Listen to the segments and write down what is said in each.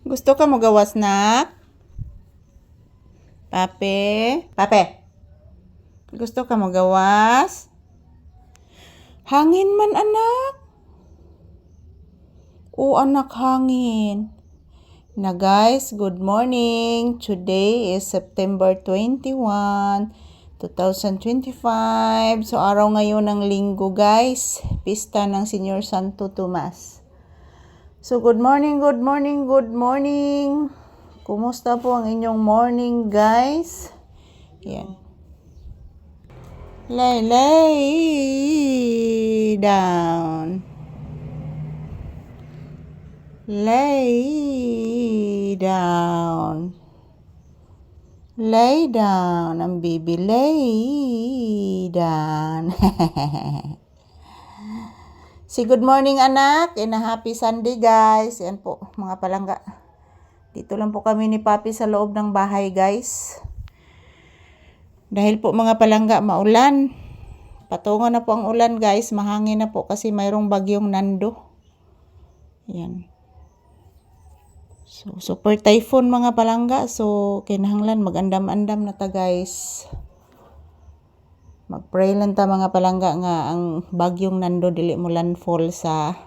Gusto ka magawas na? Pape? Pape? Gusto ka magawas? Hangin man, anak. O, anak, hangin. Na guys, good morning. Today is September 21, 2025. So, araw ngayon ng linggo, guys. Pista ng Senior Santo Tomas. So, good morning, good morning, good morning. Kumusta po ang inyong morning, guys? Yan. Lay down. Lay down. Lay down. Ang baby, lay down. Si good morning, anak, and a happy Sunday, guys. Yan po, mga palangga. Dito lang po kami ni Papi sa loob ng bahay, guys. Dahil po mga palangga, maulan. Patungo na po ang ulan, guys. Mahangin na po kasi mayroong bagyong Nando. Yan. So, super typhoon mga palangga. So, kinahanglan mag-andam-andam na ta, guys. Mag-pray lang ta mga palangga nga ang bagyong Nando dili mo landfall sa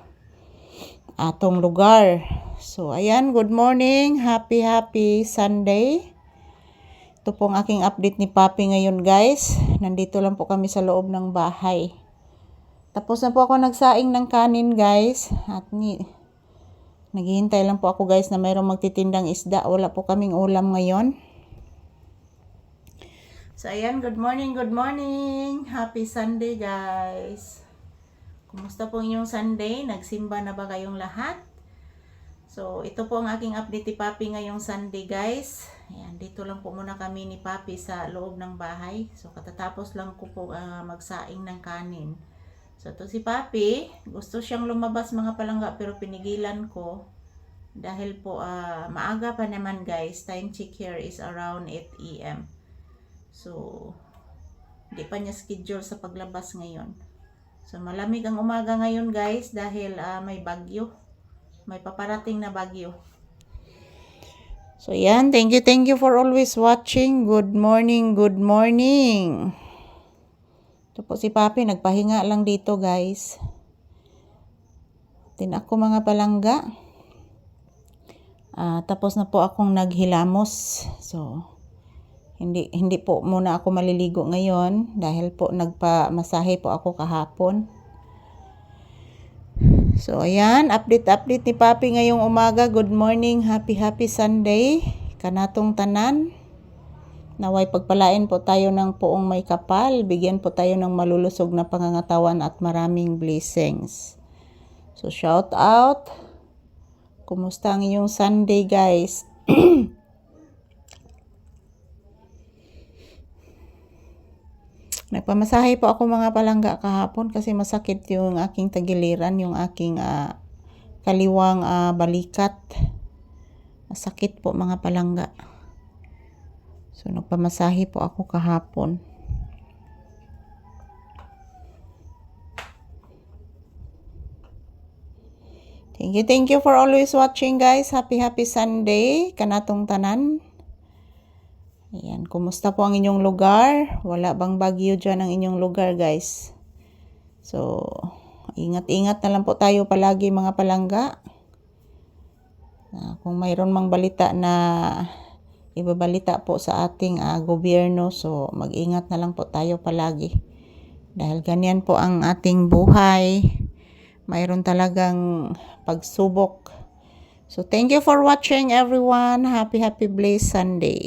atong lugar. So, ayan, good morning. Happy Sunday. Ito pong aking update ni Papi ngayon, guys. Nandito lang po kami sa loob ng bahay. Tapos na po ako nagsaing ng kanin, guys. At naghihintay lang po ako, guys, na mayroong magtitindang isda. Wala po kaming ulam ngayon. So, ayan, good morning, good morning. Happy Sunday, guys. Kumusta po inyong Sunday? Nagsimba na ba kayong lahat? So, ito po ang aking update ni Papi ngayong Sunday, guys. Ayan, dito lang po muna kami ni Papi sa loob ng bahay. So, katatapos lang ko po magsaing ng kanin. So, ito si Papi. Gusto siyang lumabas mga palangga pero pinigilan ko. Dahil po maaga pa naman, guys. Time check here is around 8 AM. So, hindi pa niya schedule sa paglabas ngayon. So, malamig ang umaga ngayon, guys, dahil may bagyo. May paparating na bagyo. So, yan. Thank you for always watching. Good morning, good morning. Ito po si Papi, nagpahinga lang dito, guys. Ako mga palangga. Tapos na po akong naghilamos. So, hindi po muna ako maliligo ngayon dahil po nagpamasahe po ako kahapon. So, ayan, update ni Papi ngayong umaga. Good morning, happy Sunday. Kanatong tanan. Naway pagpalain po tayo ng poong may kapal. Bigyan po tayo ng malulusog na pangangatawan at maraming blessings. So, shout out. Kumusta ang iyong Sunday, guys? Nagpamasahe po ako mga palangga kahapon kasi masakit yung aking tagiliran, yung aking kaliwang balikat. Masakit po mga palangga. So nagpamasahe po ako kahapon. Thank you for always watching, guys. Happy Sunday kanatong tanan. Ayan, kumusta po ang inyong lugar? Wala bang bagyo dyan ang inyong lugar, guys? So, ingat-ingat na lang po tayo palagi mga palangga. Kung mayroon mang balita na ibabalita po sa ating gobyerno, so mag-ingat na lang po tayo palagi. Dahil ganyan po ang ating buhay. Mayroon talagang pagsubok. So, thank you for watching, everyone. Happy blessed Sunday.